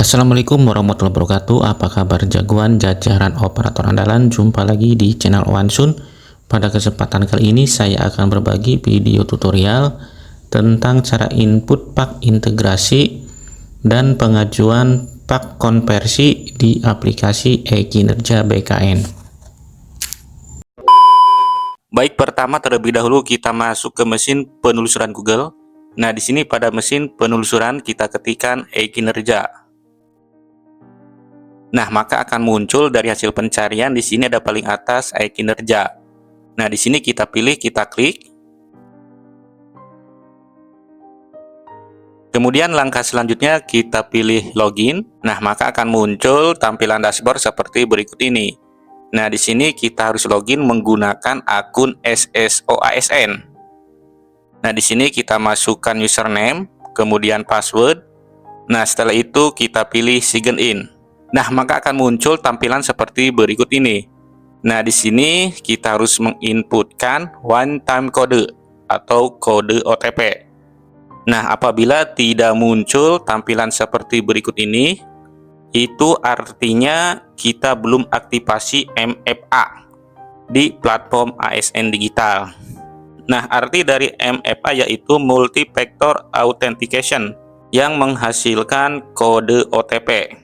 Assalamualaikum warahmatullahi wabarakatuh. Apa kabar jagoan jajaran operator andalan? Jumpa lagi di channel Wansun. Pada kesempatan kali ini saya akan berbagi video tutorial tentang cara input pak integrasi dan pengajuan pak konversi di aplikasi e-Kinerja BKN. Baik, pertama terlebih dahulu kita masuk ke mesin penelusuran Google. Nah, di sini pada mesin penelusuran kita ketikkan e-Kinerja. Nah, maka akan muncul dari hasil pencarian di sini ada paling atas e-Kinerja. Nah, di sini kita pilih, kita klik. Kemudian langkah selanjutnya kita pilih login. Nah, maka akan muncul tampilan dashboard seperti berikut ini. Nah, di sini kita harus login menggunakan akun SSO ASN. Nah, di sini kita masukkan username, kemudian password. Nah, setelah itu kita pilih sign in. Nah, maka akan muncul tampilan seperti berikut ini. Nah, di sini kita harus menginputkan one time code atau kode OTP. Nah, apabila tidak muncul tampilan seperti berikut ini, itu artinya kita belum aktifasi MFA di platform ASN digital. Nah, arti dari MFA yaitu multi-factor authentication yang menghasilkan kode OTP.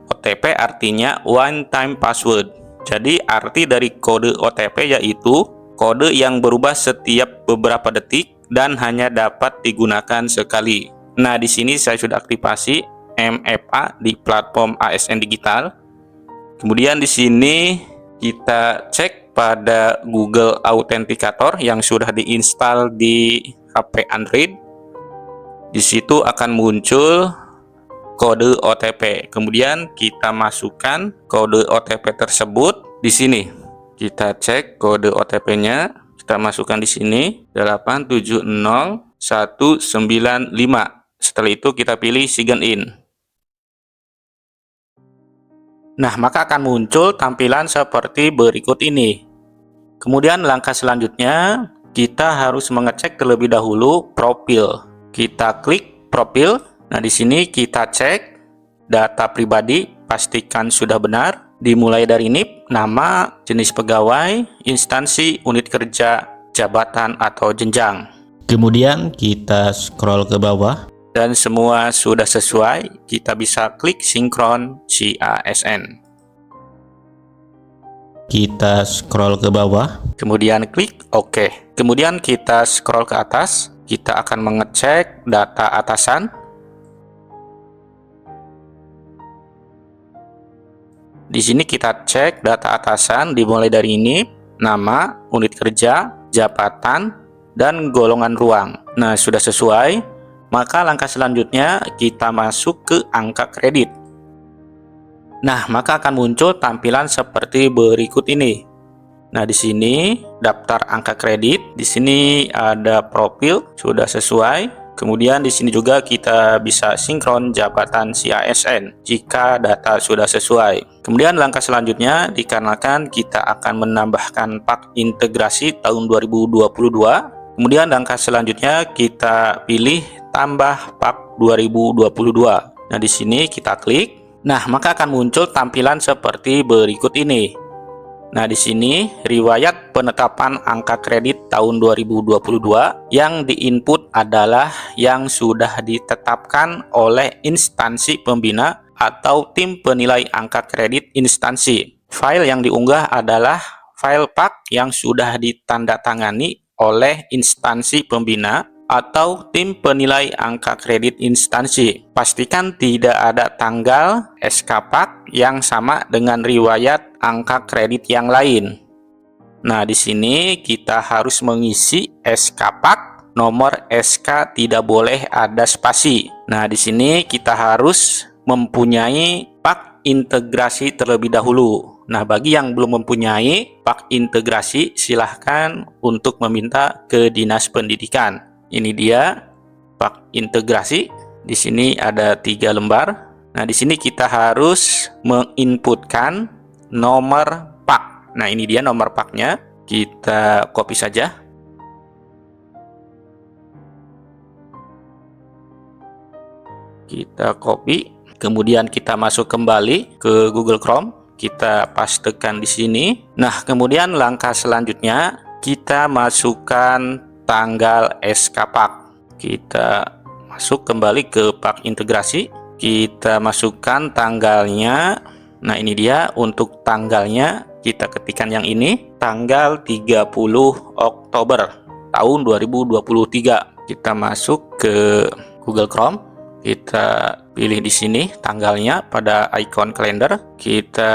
OTP artinya one time password. Jadi arti dari kode OTP yaitu kode yang berubah setiap beberapa detik dan hanya dapat digunakan sekali. Nah, di sini saya sudah aktifasi MFA di platform ASN digital. Kemudian di sini kita cek pada Google Authenticator yang sudah diinstal di HP Android. Di situ akan muncul kode OTP. Kemudian kita masukkan kode OTP tersebut di sini. Kita cek kode OTP-nya, kita masukkan di sini 870195. Setelah itu kita pilih sign in. Nah, maka akan muncul tampilan seperti berikut ini. Kemudian langkah selanjutnya kita harus mengecek terlebih dahulu profil. Kita klik profil. Nah, di sini kita cek data pribadi, pastikan sudah benar. Dimulai dari NIP, nama, jenis pegawai, instansi, unit kerja, jabatan atau jenjang. Kemudian kita scroll ke bawah dan semua sudah sesuai, kita bisa klik sinkron CASN. Kita scroll ke bawah, kemudian klik OK. Kemudian kita scroll ke atas, kita akan mengecek data atasan. Di sini kita cek data atasan dimulai dari ini, nama, unit kerja, jabatan, dan golongan ruang. Nah, sudah sesuai, maka langkah selanjutnya kita masuk ke angka kredit. Nah, maka akan muncul tampilan seperti berikut ini. Nah, di sini daftar angka kredit, di sini ada profil, sudah sesuai. Kemudian di sini juga kita bisa sinkron jabatan CASN jika data sudah sesuai. Kemudian langkah selanjutnya dikarenakan kita akan menambahkan pak integrasi tahun 2022. Kemudian langkah selanjutnya kita pilih tambah pak 2022. Nah, di sini kita klik. Nah, maka akan muncul tampilan seperti berikut ini. Nah, di sini riwayat penetapan angka kredit tahun 2022 yang diinput adalah yang sudah ditetapkan oleh instansi pembina atau tim penilai angka kredit instansi. File yang diunggah adalah file pak yang sudah ditandatangani oleh instansi pembina atau tim penilai angka kredit instansi. Pastikan tidak ada tanggal SK pak yang sama dengan riwayat angka kredit yang lain. Nah, di sini kita harus mengisi SK pak, nomor SK tidak boleh ada spasi. Nah, di sini kita harus mempunyai pak integrasi terlebih dahulu. Nah, bagi yang belum mempunyai pak integrasi, silahkan untuk meminta ke Dinas Pendidikan. Ini dia pak integrasi. Di sini ada 3 lembar. Nah, di sini kita harus menginputkan nomor pak. Nah, ini dia nomor paknya. Kita copy saja. Kita copy. Kemudian kita masuk kembali ke Google Chrome, kita pastekan di sini. Nah, kemudian langkah selanjutnya kita masukkan tanggal SK Pak. Kita masuk kembali ke Pak integrasi, kita masukkan tanggalnya. Nah, ini dia untuk tanggalnya, kita ketikkan yang ini, tanggal 30 Oktober tahun 2023. Kita masuk ke Google Chrome, kita pilih di sini tanggalnya pada icon kalender, kita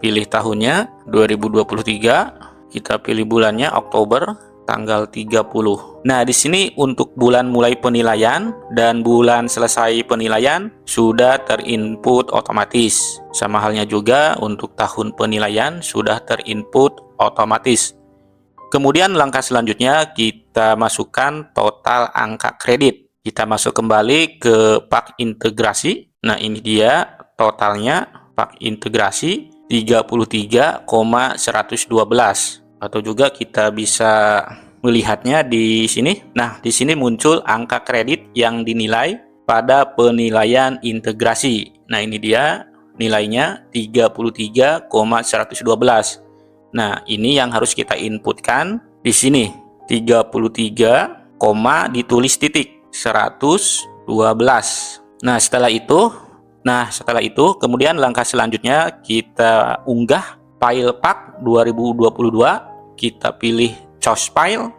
pilih tahunnya 2023, kita pilih bulannya Oktober tanggal 30. Nah, di sini untuk bulan mulai penilaian dan bulan selesai penilaian sudah terinput otomatis. Sama halnya juga untuk tahun penilaian sudah terinput otomatis. Kemudian langkah selanjutnya kita masukkan total angka kredit. Kita masuk kembali ke Pak integrasi. Nah, ini dia totalnya Pak integrasi 33,112. Atau juga kita bisa melihatnya di sini. Nah, di sini muncul angka kredit yang dinilai pada penilaian integrasi. Nah, ini dia nilainya 33,112. Nah, ini yang harus kita inputkan di sini. 33, ditulis titik 112. Nah, setelah itu kemudian langkah selanjutnya kita unggah file Pak 2022, kita pilih choose file.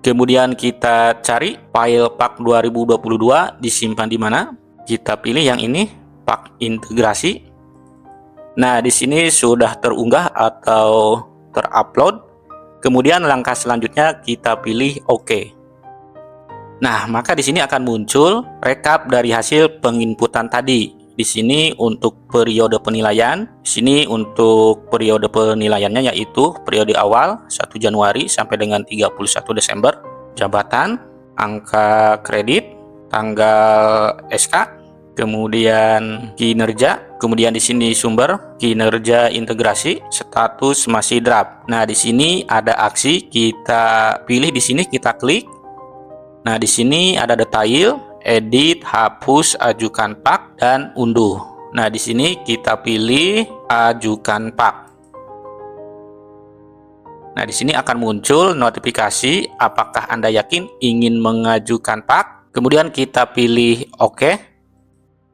Kemudian kita cari file Pak 2022 disimpan di mana? Kita pilih yang ini, Pak integrasi. Nah, di sini sudah terunggah atau terupload. Kemudian langkah selanjutnya kita pilih OK. Nah, maka di sini akan muncul rekap dari hasil penginputan tadi. Di sini untuk periode penilaian, di sini untuk periode penilaiannya yaitu periode awal 1 Januari sampai dengan 31 Desember, jabatan, angka kredit, tanggal SK, kemudian kinerja, kemudian di sini sumber kinerja integrasi, status masih draft. Nah, di sini ada aksi, kita pilih di sini, kita klik. Nah, di sini ada detail, edit, hapus, ajukan Pak, dan unduh. Nah, di sini kita pilih ajukan Pak. Nah, di sini akan muncul notifikasi apakah Anda yakin ingin mengajukan Pak. Kemudian kita pilih OK.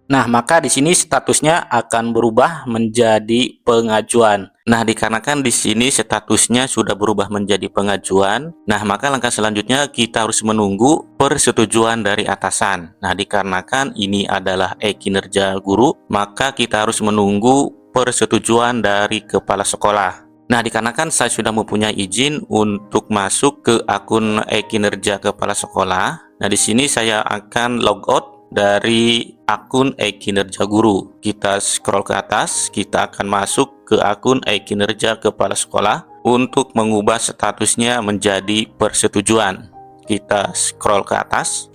Nah, maka di sini statusnya akan berubah menjadi pengajuan. Nah, dikarenakan di sini statusnya sudah berubah menjadi pengajuan, nah maka langkah selanjutnya kita harus menunggu persetujuan dari atasan. Nah, dikarenakan ini adalah e-kinerja guru, maka kita harus menunggu persetujuan dari kepala sekolah. Nah, dikarenakan saya sudah mempunyai izin untuk masuk ke akun e-kinerja kepala sekolah, nah di sini saya akan logout dari akun e-kinerja guru. Kita scroll ke atas, kita akan masuk ke akun e-kinerja kepala sekolah untuk mengubah statusnya menjadi persetujuan. Kita scroll ke atas,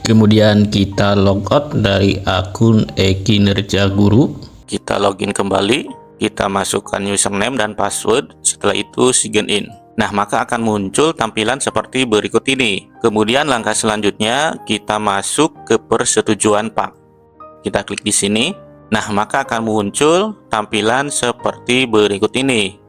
kemudian kita logout dari akun e-kinerja guru, kita login kembali, kita masukkan username dan password, setelah itu sign in. Nah, maka akan muncul tampilan seperti berikut ini. Kemudian langkah selanjutnya kita masuk ke persetujuan Pak. Kita klik di sini. Nah, maka akan muncul tampilan seperti berikut ini.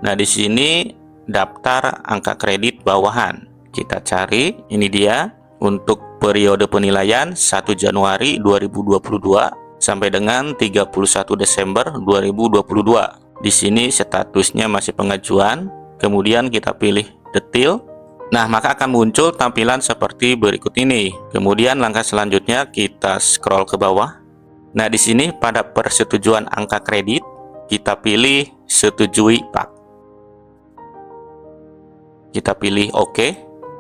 Nah, di sini daftar angka kredit bawahan. Kita cari, ini dia untuk periode penilaian 1 Januari 2022 sampai dengan 31 Desember 2022. Di sini statusnya masih pengajuan. Kemudian kita pilih detail. Nah, maka akan muncul tampilan seperti berikut ini. Kemudian langkah selanjutnya kita scroll ke bawah. Nah, di sini pada persetujuan angka kredit kita pilih setujui Pak. Kita pilih OK.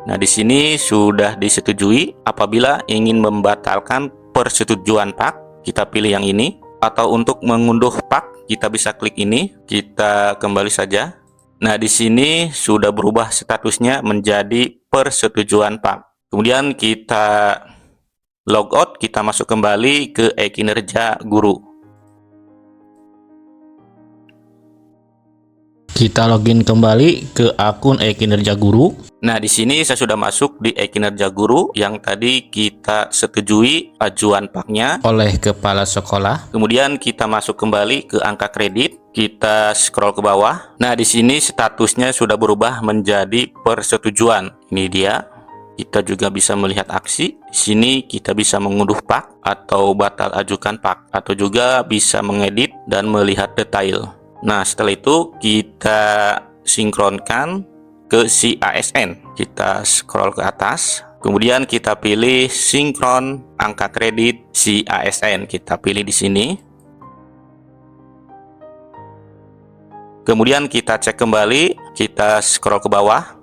Nah, di sini sudah disetujui. Apabila ingin membatalkan persetujuan Pak, kita pilih yang ini. Atau untuk mengunduh Pak, kita bisa klik ini. Kita kembali saja. Nah, di sini sudah berubah statusnya menjadi persetujuan Pak. Kemudian kita logout, kita masuk kembali ke e-kinerja guru. Kita login kembali ke akun e-kinerja guru. Nah, di sini saya sudah masuk di e-kinerja guru yang tadi kita setujui ajuan paknya oleh kepala sekolah. Kemudian kita masuk kembali ke angka kredit. Kita scroll ke bawah. Nah, di sini statusnya sudah berubah menjadi persetujuan. Ini dia. Kita juga bisa melihat aksi. Di sini kita bisa mengunduh pak atau batal ajukan pak, atau juga bisa mengedit dan melihat detail. Nah, setelah itu kita sinkronkan ke si ASN. Kita scroll ke atas, kemudian kita pilih sinkron angka kredit si ASN. Kita pilih di sini. Kemudian kita cek kembali, kita scroll ke bawah.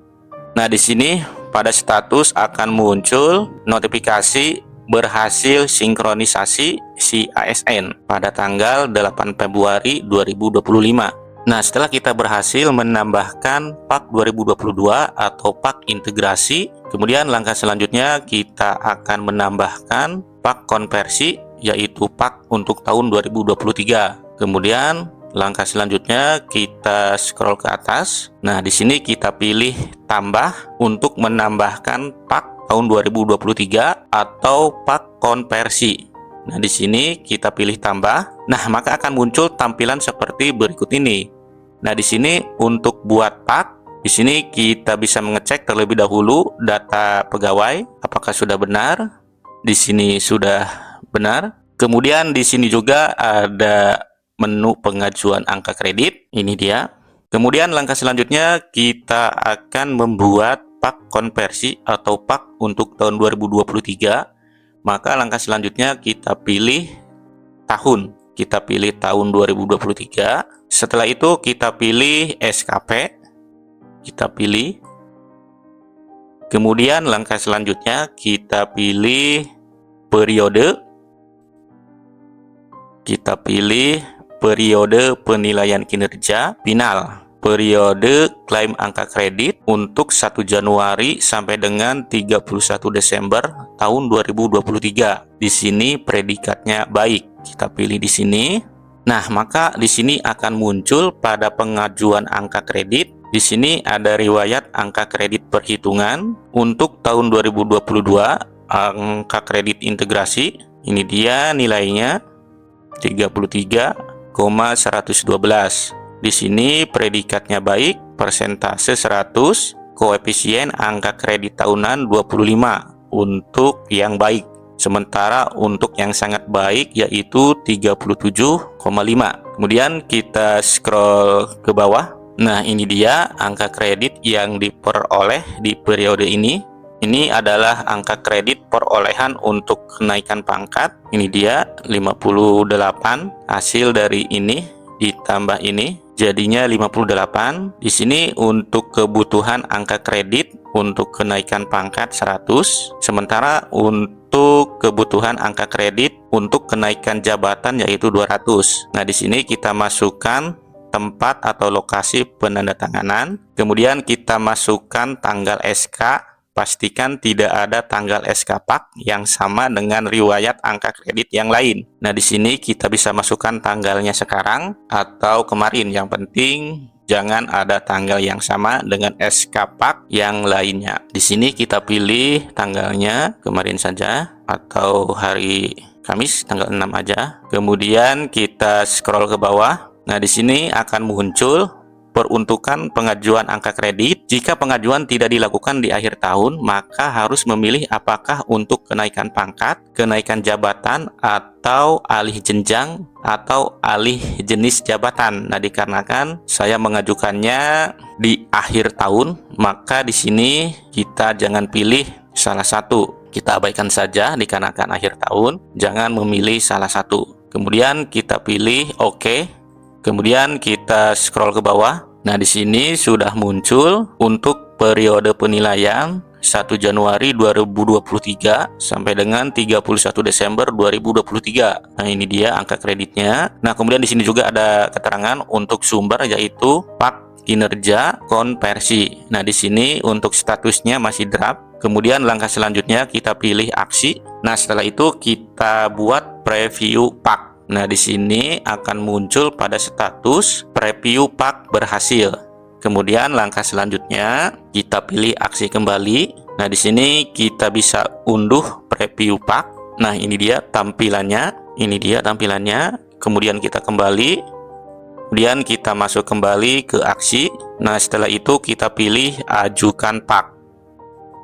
Nah, di sini pada status akan muncul notifikasi berhasil sinkronisasi si ASN pada tanggal 8 Februari 2025. Nah, setelah kita berhasil menambahkan pak 2022 atau pak integrasi, kemudian langkah selanjutnya kita akan menambahkan pak konversi, yaitu pak untuk tahun 2023. Kemudian langkah selanjutnya kita scroll ke atas. Nah, di sini kita pilih tambah untuk menambahkan pak tahun 2023 atau pak konversi. Nah, di sini kita pilih tambah. Nah, maka akan muncul tampilan seperti berikut ini. Nah, di sini untuk buat pak, di sini kita bisa mengecek terlebih dahulu data pegawai apakah sudah benar. Di sini sudah benar. Kemudian di sini juga ada menu pengajuan angka kredit. Ini dia. Kemudian langkah selanjutnya kita akan membuat pak konversi atau pak untuk tahun 2023. Maka langkah selanjutnya kita pilih tahun. Kita pilih tahun 2023. Setelah itu kita pilih SKP. Kita pilih. Kemudian langkah selanjutnya kita pilih periode. Kita pilih periode penilaian kinerja final. Periode klaim angka kredit untuk 1 Januari sampai dengan 31 Desember tahun 2023. Di sini predikatnya baik. Kita pilih di sini. Nah, maka di sini akan muncul pada pengajuan angka kredit. Di sini ada riwayat angka kredit perhitungan untuk tahun 2022, angka kredit integrasi. Ini dia nilainya 33,112. Di sini predikatnya baik, persentase 100, koefisien angka kredit tahunan 25 untuk yang baik. Sementara untuk yang sangat baik yaitu 37,5. Kemudian kita scroll ke bawah. Nah, ini dia angka kredit yang diperoleh di periode ini. Ini adalah angka kredit perolehan untuk kenaikan pangkat. Ini dia 58, hasil dari ini ditambah ini jadinya 58. Di sini untuk kebutuhan angka kredit untuk kenaikan pangkat 100, sementara untuk kebutuhan angka kredit untuk kenaikan jabatan yaitu 200. Nah, di sini kita masukkan tempat atau lokasi penandatanganan, kemudian kita masukkan tanggal SK. Pastikan tidak ada tanggal SK pak yang sama dengan riwayat angka kredit yang lain. Nah, di sini kita bisa masukkan tanggalnya sekarang atau kemarin. Yang penting jangan ada tanggal yang sama dengan SK pak yang lainnya. Di sini kita pilih tanggalnya kemarin saja atau hari Kamis tanggal 6 aja. Kemudian kita scroll ke bawah. Nah, di sini akan muncul peruntukan pengajuan angka kredit. Jika pengajuan tidak dilakukan di akhir tahun, maka harus memilih apakah untuk kenaikan pangkat, kenaikan jabatan, atau alih jenjang, atau alih jenis jabatan. Nah, dikarenakan saya mengajukannya di akhir tahun, maka di sini kita jangan pilih salah satu. Kita abaikan saja dikarenakan akhir tahun, jangan memilih salah satu. Kemudian kita pilih OK. Kemudian kita scroll ke bawah. Nah, di sini sudah muncul untuk periode penilaian 1 Januari 2023 sampai dengan 31 Desember 2023. Nah, ini dia angka kreditnya. Nah, kemudian di sini juga ada keterangan untuk sumber yaitu pak kinerja konversi. Nah, di sini untuk statusnya masih draft. Kemudian langkah selanjutnya kita pilih aksi. Nah, setelah itu kita buat preview pak. Nah, di sini akan muncul pada status preview pak berhasil. Kemudian langkah selanjutnya kita pilih aksi kembali. Nah, di sini kita bisa unduh preview pak. Nah, ini dia tampilannya. Ini dia tampilannya. Kemudian kita kembali. Kemudian kita masuk kembali ke aksi. Nah, setelah itu kita pilih ajukan pak.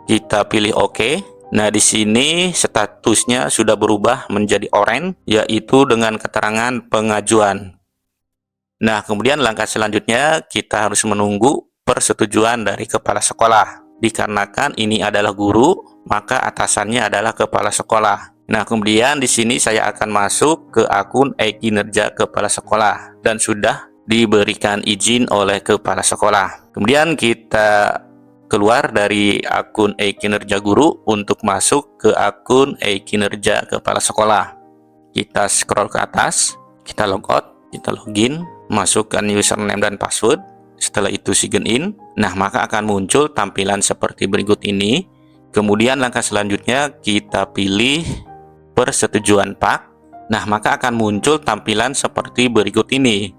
Kita pilih OK. Nah, di sini statusnya sudah berubah menjadi oranye, yaitu dengan keterangan pengajuan. Nah, kemudian langkah selanjutnya kita harus menunggu persetujuan dari kepala sekolah. Dikarenakan ini adalah guru, maka atasannya adalah kepala sekolah. Nah, kemudian di sini saya akan masuk ke akun e-kinerja kepala sekolah dan sudah diberikan izin oleh kepala sekolah. Kemudian kita keluar dari akun e-kinerja guru untuk masuk ke akun e-kinerja kepala sekolah. Kita scroll ke atas, kita logout, kita login, masukkan username dan password. Setelah itu sign in. Nah, maka akan muncul tampilan seperti berikut ini. Kemudian langkah selanjutnya kita pilih persetujuan pak. Nah, maka akan muncul tampilan seperti berikut ini.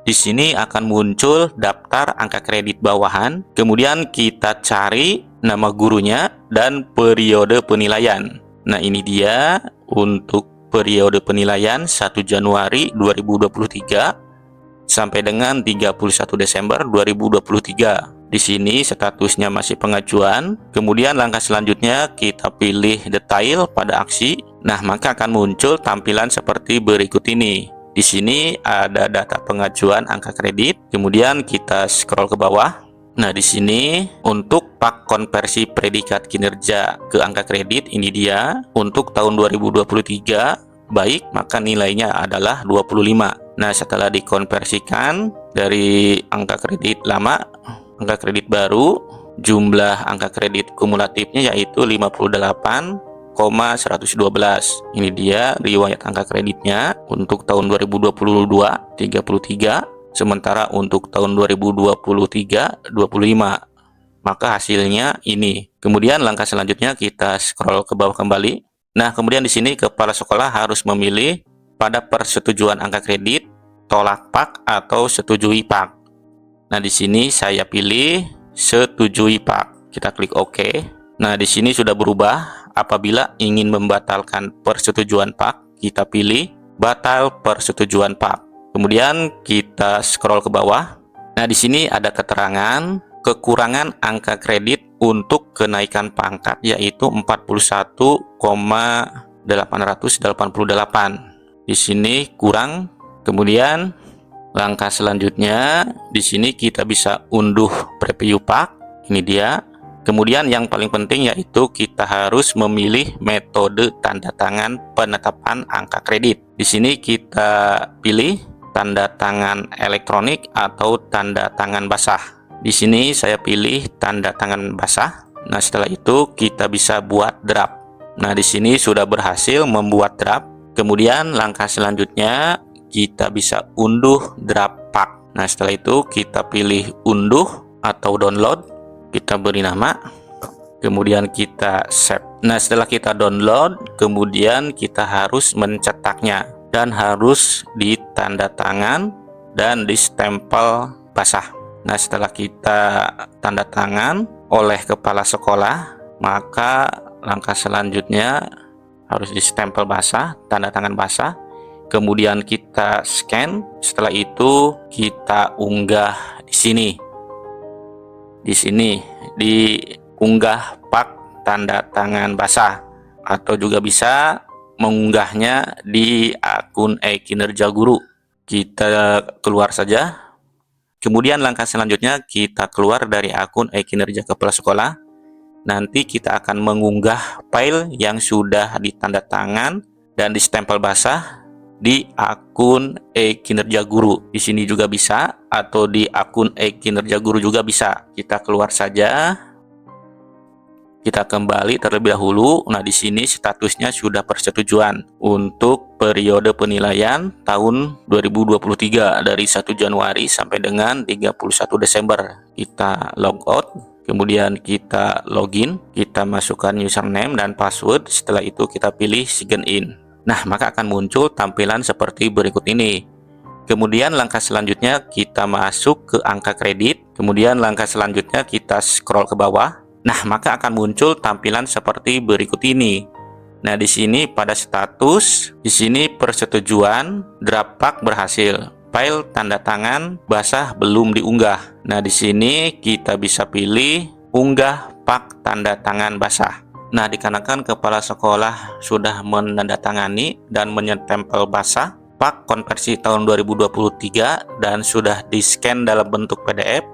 Di sini akan muncul daftar angka kredit bawahan. Kemudian kita cari nama gurunya dan periode penilaian. Nah, ini dia untuk periode penilaian 1 Januari 2023 sampai dengan 31 Desember 2023. Di sini statusnya masih pengajuan. Kemudian langkah selanjutnya kita pilih detail pada aksi. Nah, maka akan muncul tampilan seperti berikut ini. Di sini ada data pengajuan angka kredit. Kemudian kita scroll ke bawah. Nah, di sini untuk pak konversi predikat kinerja ke angka kredit, ini dia. Untuk tahun 2023 baik, maka nilainya adalah 25. Nah, setelah dikonversikan dari angka kredit lama, angka kredit baru, jumlah angka kredit kumulatifnya yaitu 58,112. Ini dia riwayat angka kreditnya untuk tahun 2022 33, sementara untuk tahun 2023 25. Maka hasilnya ini. Kemudian langkah selanjutnya kita scroll ke bawah kembali. Nah, kemudian di sini kepala sekolah harus memilih pada persetujuan angka kredit, tolak pak atau setujui pak. Nah, di sini saya pilih setujui pak. Kita klik OK. Nah, di sini sudah berubah. Apabila ingin membatalkan persetujuan pak, kita pilih batal persetujuan pak. Kemudian kita scroll ke bawah. Nah, di sini ada keterangan kekurangan angka kredit untuk kenaikan pangkat yaitu 41,888. Di sini kurang. Kemudian langkah selanjutnya di sini kita bisa unduh preview pak. Ini dia. Kemudian yang paling penting yaitu kita harus memilih metode tanda tangan penetapan angka kredit. Di sini kita pilih tanda tangan elektronik atau tanda tangan basah. Di sini saya pilih tanda tangan basah. Nah, setelah itu kita bisa buat draft. Nah, di sini sudah berhasil membuat draft. Kemudian langkah selanjutnya kita bisa unduh draft pak. Nah, setelah itu kita pilih unduh atau download. Kita beri nama, kemudian kita save. Nah, setelah kita download, kemudian kita harus mencetaknya dan harus ditanda tangan dan distempel basah. Nah, setelah kita tanda tangan oleh kepala sekolah, maka langkah selanjutnya harus distempel basah, tanda tangan basah. Kemudian kita scan. Setelah itu kita unggah di sini. Di sini diunggah pak tanda tangan basah, atau juga bisa mengunggahnya di akun e-kinerja guru. Kita keluar saja. Kemudian langkah selanjutnya kita keluar dari akun e-kinerja kepala sekolah. Nanti kita akan mengunggah file yang sudah ditanda tangan dan distempel basah di akun e-kinerja guru. Di sini juga bisa, atau di akun e-kinerja guru juga bisa. Kita keluar saja. Kita kembali terlebih dahulu. Nah, di sini statusnya sudah persetujuan untuk periode penilaian tahun 2023 dari 1 Januari sampai dengan 31 Desember. Kita logout. Kemudian kita login. Kita masukkan username dan password. Setelah itu kita pilih sign in. Nah, maka akan muncul tampilan seperti berikut ini. Kemudian langkah selanjutnya kita masuk ke angka kredit. Kemudian langkah selanjutnya kita scroll ke bawah. Nah, maka akan muncul tampilan seperti berikut ini. Nah, di sini pada status, di sini persetujuan draft pack berhasil. File tanda tangan basah belum diunggah. Nah, di sini kita bisa pilih unggah pak tanda tangan basah. Nah, dikarenakan kepala sekolah sudah menandatangani dan menyetempel basah pak konversi tahun 2023 dan sudah di-scan dalam bentuk PDF.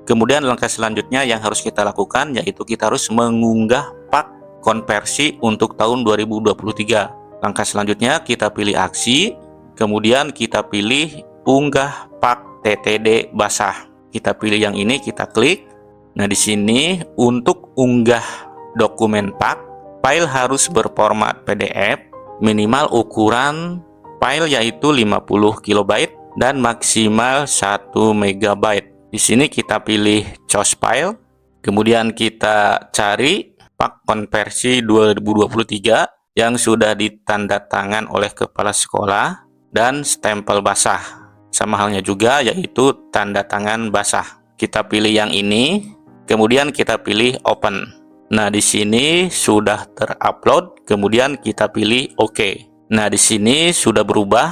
Kemudian langkah selanjutnya yang harus kita lakukan yaitu kita harus mengunggah pak konversi untuk tahun 2023. Langkah selanjutnya kita pilih aksi, kemudian kita pilih unggah pak TTD basah. Kita pilih yang ini, kita klik. Nah, di sini untuk unggah dokumen pak, file harus berformat PDF, minimal ukuran file yaitu 50 KB dan maksimal 1 MB. Di sini kita pilih choose file, kemudian kita cari pak konversi 2023 yang sudah ditandatangan oleh kepala sekolah dan stempel basah. Sama halnya juga yaitu tanda tangan basah. Kita pilih yang ini, kemudian kita pilih open. Nah, di sini sudah terupload, kemudian kita pilih OK. Nah, di sini sudah berubah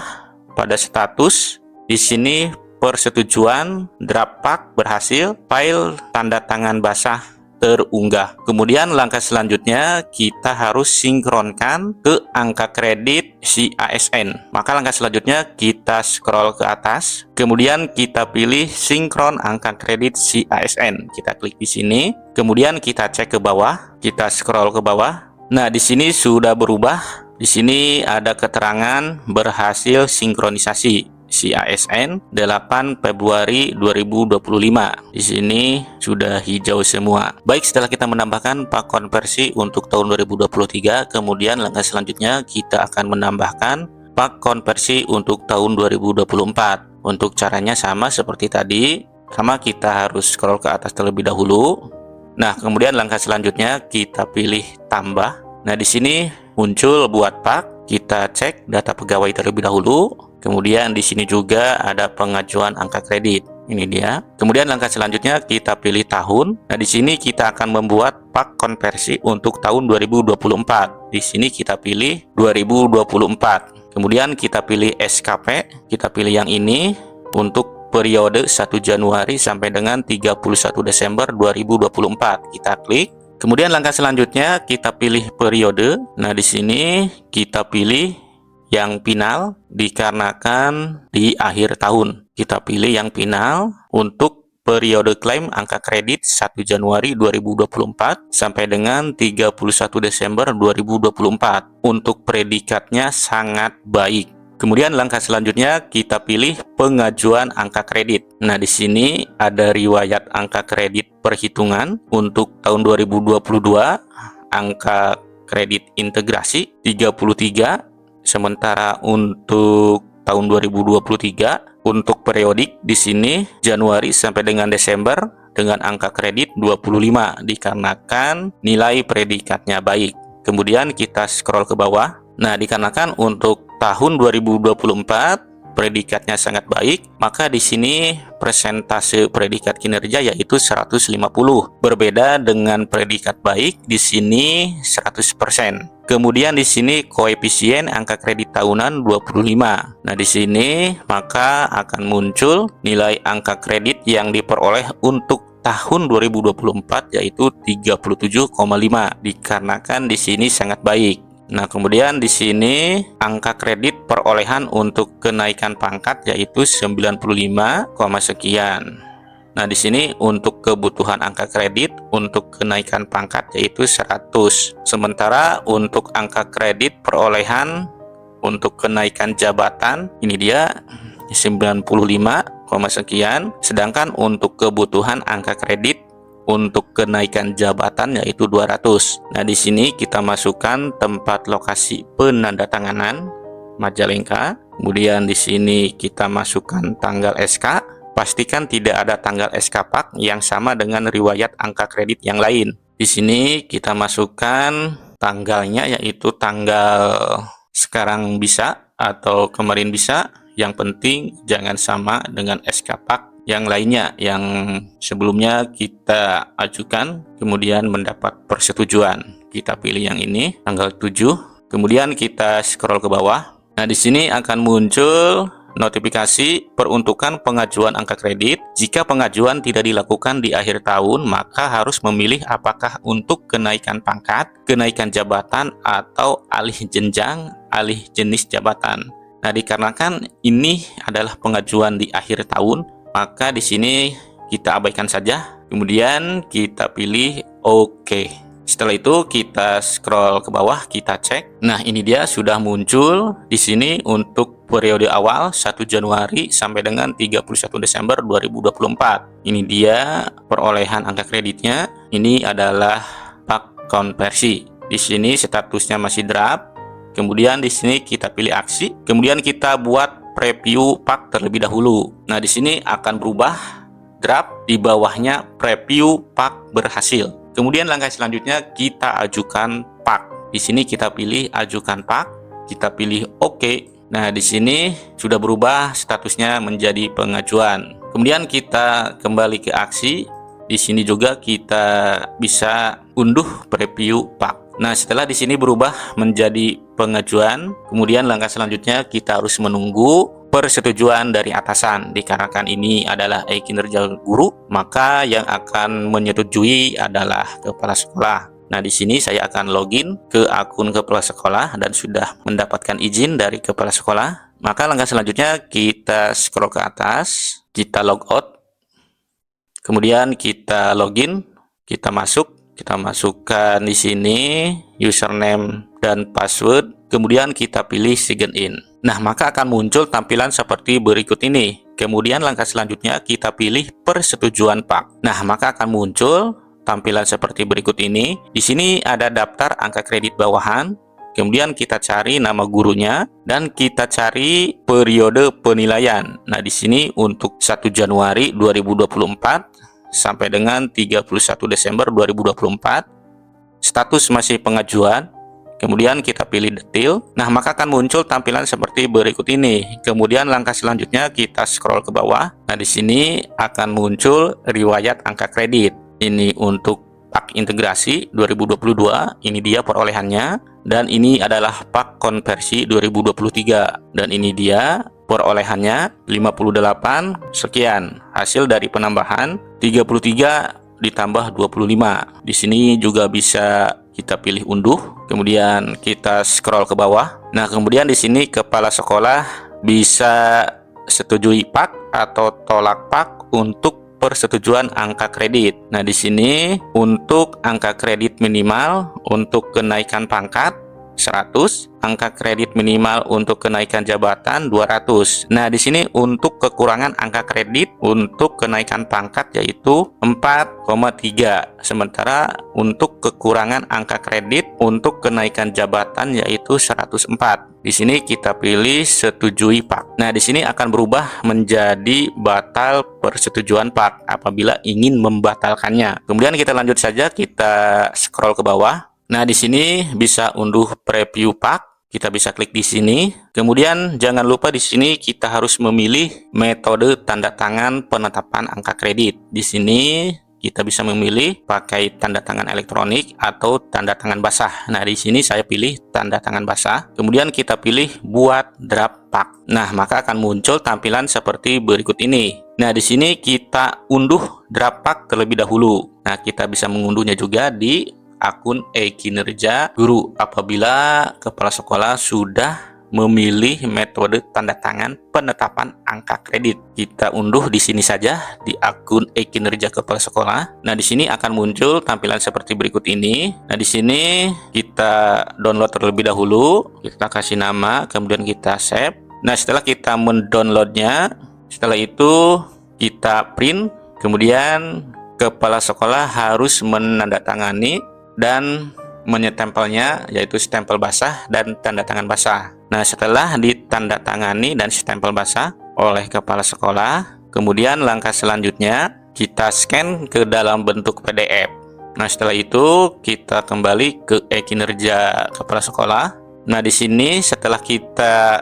pada status. Di sini persetujuan draft pack berhasil, file tanda tangan basah terunggah. Kemudian langkah selanjutnya kita harus sinkronkan ke angka kredit si ASN. Maka langkah selanjutnya kita scroll ke atas, kemudian kita pilih sinkron angka kredit si ASN. Kita klik di sini, kemudian kita cek ke bawah, kita scroll ke bawah. Nah, di sini sudah berubah. Di sini ada keterangan berhasil sinkronisasi si ASN 8 Februari 2025. Di sini sudah hijau semua. Baik, setelah kita menambahkan pak konversi untuk tahun 2023, kemudian langkah selanjutnya kita akan menambahkan pak konversi untuk tahun 2024. Untuk caranya sama seperti tadi. Sama, kita harus scroll ke atas terlebih dahulu. Nah, kemudian langkah selanjutnya kita pilih tambah. Nah, di sini muncul buat pak, kita cek data pegawai terlebih dahulu. Kemudian di sini juga ada pengajuan angka kredit. Ini dia. Kemudian langkah selanjutnya kita pilih tahun. Nah, di sini kita akan membuat pak konversi untuk tahun 2024. Di sini kita pilih 2024. Kemudian kita pilih SKP, kita pilih yang ini untuk periode 1 Januari sampai dengan 31 Desember 2024. Kita klik. Kemudian langkah selanjutnya kita pilih periode. Nah, di sini kita pilih yang final dikarenakan di akhir tahun. Kita pilih yang final untuk periode klaim angka kredit 1 Januari 2024 sampai dengan 31 Desember 2024. Untuk predikatnya sangat baik. Kemudian langkah selanjutnya kita pilih pengajuan angka kredit. Nah, di sini ada riwayat angka kredit perhitungan untuk tahun 2022, angka kredit integrasi 33, sementara untuk tahun 2023 untuk periodik di sini Januari sampai dengan Desember dengan angka kredit 25 dikarenakan nilai predikatnya baik. Kemudian kita scroll ke bawah. Nah, dikarenakan untuk tahun 2024 predikatnya sangat baik, maka di sini persentase predikat kinerja yaitu 150. Berbeda dengan predikat baik di sini 100%. Kemudian di sini koefisien angka kredit tahunan 25. Nah, di sini maka akan muncul nilai angka kredit yang diperoleh untuk tahun 2024 yaitu 37,5 dikarenakan di sini sangat baik. Nah, kemudian di sini angka kredit perolehan untuk kenaikan pangkat yaitu 95, sekian. Nah, di sini untuk kebutuhan angka kredit untuk kenaikan pangkat yaitu 100. Sementara untuk angka kredit perolehan untuk kenaikan jabatan ini dia 95, sekian. Sedangkan untuk kebutuhan angka kredit untuk kenaikan jabatan yaitu 200. Nah, di sini kita masukkan tempat lokasi penandatanganan Majalengka. Kemudian di sini kita masukkan tanggal SK. Pastikan tidak ada tanggal SK Pak yang sama dengan riwayat angka kredit yang lain. Di sini kita masukkan tanggalnya yaitu tanggal sekarang bisa atau kemarin bisa, yang penting jangan sama dengan SK Pak yang lainnya yang sebelumnya kita ajukan kemudian mendapat persetujuan. Kita pilih yang ini tanggal 7, kemudian kita scroll ke bawah. Nah, di sini akan muncul notifikasi peruntukan pengajuan angka kredit. Jika pengajuan tidak dilakukan di akhir tahun, maka harus memilih apakah untuk kenaikan pangkat, kenaikan jabatan, atau alih jenjang, alih jenis jabatan. Nah, dikarenakan ini adalah pengajuan di akhir tahun, maka di sini kita abaikan saja. Kemudian kita pilih OK. Setelah itu kita scroll ke bawah, kita cek. Nah, ini dia sudah muncul di sini untuk periode awal 1 Januari sampai dengan 31 Desember 2024. Ini dia perolehan angka kreditnya. Ini adalah pak konversi. Di sini statusnya masih draft. Kemudian di sini kita pilih aksi. Kemudian kita buat preview pak terlebih dahulu. Nah, di sini akan berubah draft, di bawahnya preview pak berhasil. Kemudian langkah selanjutnya kita ajukan pak. Di sini kita pilih ajukan pak, kita pilih OK. Nah, di sini sudah berubah statusnya menjadi pengajuan. Kemudian kita kembali ke aksi. Di sini juga kita bisa unduh preview pak. Nah, setelah di sini berubah menjadi pengajuan, kemudian langkah selanjutnya kita harus menunggu persetujuan dari atasan. Dikarenakan ini adalah kinerja guru, maka yang akan menyetujui adalah kepala sekolah. Nah, di sini saya akan login ke akun kepala sekolah dan sudah mendapatkan izin dari kepala sekolah. Maka langkah selanjutnya kita scroll ke atas, kita log out. Kemudian kita login, kita masukkan di sini username dan password. Kemudian kita pilih sign in. Nah, maka akan muncul tampilan seperti berikut ini. Kemudian langkah selanjutnya kita pilih persetujuan pak. Nah, maka akan muncul tampilan seperti berikut ini. Di sini ada daftar angka kredit bawahan. Kemudian kita cari nama gurunya dan kita cari periode penilaian. Nah, di sini untuk 1 Januari 2024 sampai dengan 31 Desember 2024. Status masih pengajuan. Kemudian kita pilih detail. Nah, maka akan muncul tampilan seperti berikut ini. Kemudian langkah selanjutnya kita scroll ke bawah. Nah, di sini akan muncul riwayat angka kredit. Ini untuk pak integrasi 2022. Ini dia perolehannya. Dan ini adalah pak konversi 2023. Dan ini dia perolehannya 58 sekian. Hasil dari penambahan 33 ditambah 25. Di sini juga bisa kita pilih unduh, kemudian kita scroll ke bawah. Nah, kemudian di sini kepala sekolah bisa setujui pak atau tolak pak untuk persetujuan angka kredit. Nah, di sini untuk angka kredit minimal untuk kenaikan pangkat 100, angka kredit minimal untuk kenaikan jabatan 200. Nah, di sini untuk kekurangan angka kredit untuk kenaikan pangkat yaitu 4,3. Sementara untuk kekurangan angka kredit untuk kenaikan jabatan yaitu 104. Di sini kita pilih setujui pak. Nah, di sini akan berubah menjadi batal persetujuan pak apabila ingin membatalkannya. Kemudian kita lanjut saja, kita scroll ke bawah. Nah, di sini bisa unduh preview pak. Kita bisa klik di sini. Kemudian jangan lupa di sini kita harus memilih metode tanda tangan penetapan angka kredit. Di sini kita bisa memilih pakai tanda tangan elektronik atau tanda tangan basah. Nah, di sini saya pilih tanda tangan basah. Kemudian kita pilih buat draft pak. Nah, maka akan muncul tampilan seperti berikut ini. Nah, di sini kita unduh draft pak terlebih dahulu. Nah, kita bisa mengunduhnya juga di akun kinerja guru apabila kepala sekolah sudah memilih metode tanda tangan penetapan angka kredit. Kita unduh di sini saja di akun kinerja kepala sekolah. Nah, di sini akan muncul tampilan seperti berikut ini. Nah, di sini kita download terlebih dahulu. Kita kasih nama, kemudian kita save. Nah, setelah kita mendownloadnya, setelah itu kita print. Kemudian kepala sekolah harus menandatangani dan menyetempelnya, yaitu stempel basah dan tanda tangan basah. Nah, setelah ditandatangani dan stempel basah oleh kepala sekolah, kemudian langkah selanjutnya kita scan ke dalam bentuk PDF. Nah, setelah itu kita kembali ke kinerja kepala sekolah. Nah, di sini setelah kita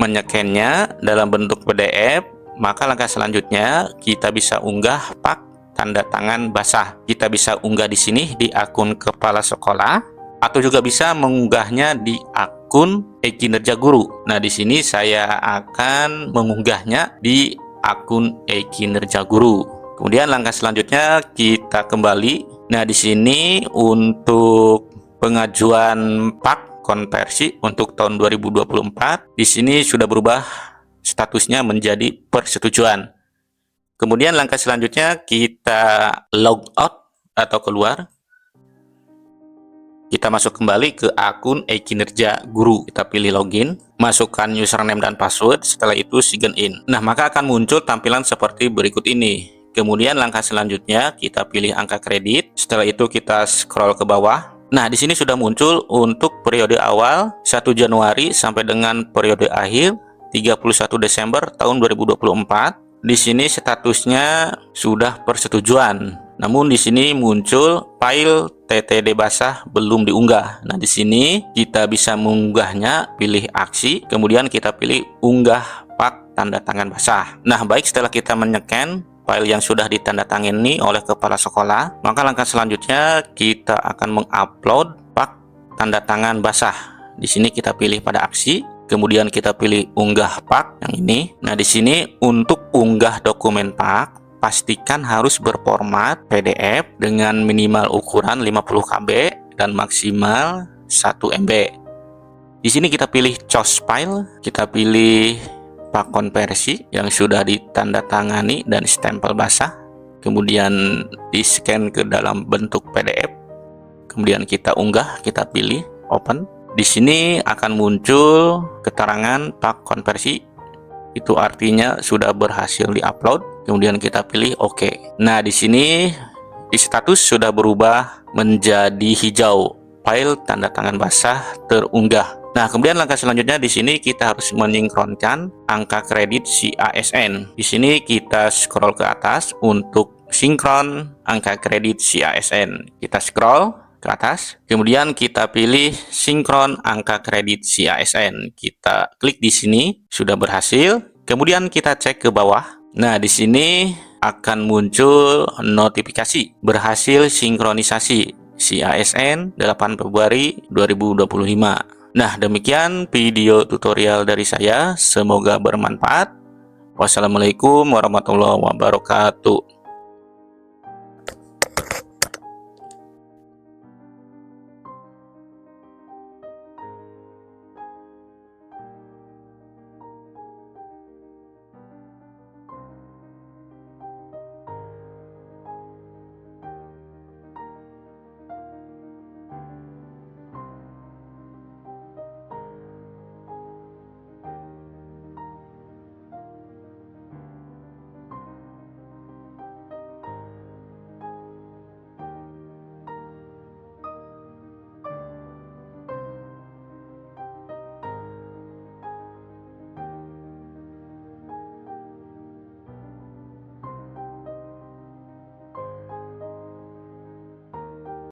menyekennya dalam bentuk PDF, maka langkah selanjutnya kita bisa unggah pak tanda tangan basah. Kita bisa unggah di sini di akun kepala sekolah, atau juga bisa mengunggahnya di akun e-kinerja guru. Nah, di sini saya akan mengunggahnya di akun e-kinerja guru. Kemudian langkah selanjutnya kita kembali. Nah, di sini untuk pengajuan pak konversi untuk tahun 2024, di sini sudah berubah statusnya menjadi persetujuan. Kemudian langkah selanjutnya kita log out atau keluar. Kita masuk kembali ke akun e-kinerja guru. Kita pilih login, masukkan username dan password, setelah itu sign in. Nah, maka akan muncul tampilan seperti berikut ini. Kemudian langkah selanjutnya kita pilih angka kredit, setelah itu kita scroll ke bawah. Nah, di sini sudah muncul untuk periode awal 1 Januari sampai dengan periode akhir 31 Desember tahun 2024. Di sini statusnya sudah persetujuan. Namun di sini muncul file TTD basah belum diunggah. Nah, di sini kita bisa mengunggahnya, pilih aksi, kemudian kita pilih unggah pak tanda tangan basah. Nah, baik, setelah kita menyeken file yang sudah ditandatangani oleh kepala sekolah, maka langkah selanjutnya kita akan mengupload pak tanda tangan basah. Di sini kita pilih pada aksi, kemudian kita pilih unggah pak yang ini. Nah, di sini untuk unggah dokumen pak, pastikan harus berformat PDF dengan minimal ukuran 50 KB dan maksimal 1 MB. Di sini kita pilih choose file, kita pilih pak konversi yang sudah ditandatangani dan stempel basah, kemudian di scan ke dalam bentuk PDF, kemudian kita unggah, kita pilih open. Di sini akan muncul keterangan pak konversi, itu artinya sudah berhasil diupload. Kemudian kita pilih OK. Nah, di sini di status sudah berubah menjadi hijau, file tanda tangan basah terunggah. Nah, kemudian langkah selanjutnya di sini kita harus mensinkronkan angka kredit si ASN. Di sini kita scroll ke atas untuk sinkron angka kredit si ASN. Kita scroll ke atas, kemudian kita pilih sinkron angka kredit si ASN. Kita klik di sini, sudah berhasil. Kemudian kita cek ke bawah. Nah, di sini akan muncul notifikasi berhasil sinkronisasi si ASN 8 Februari 2025. Nah, demikian video tutorial dari saya. Semoga bermanfaat. Wassalamualaikum warahmatullahi wabarakatuh.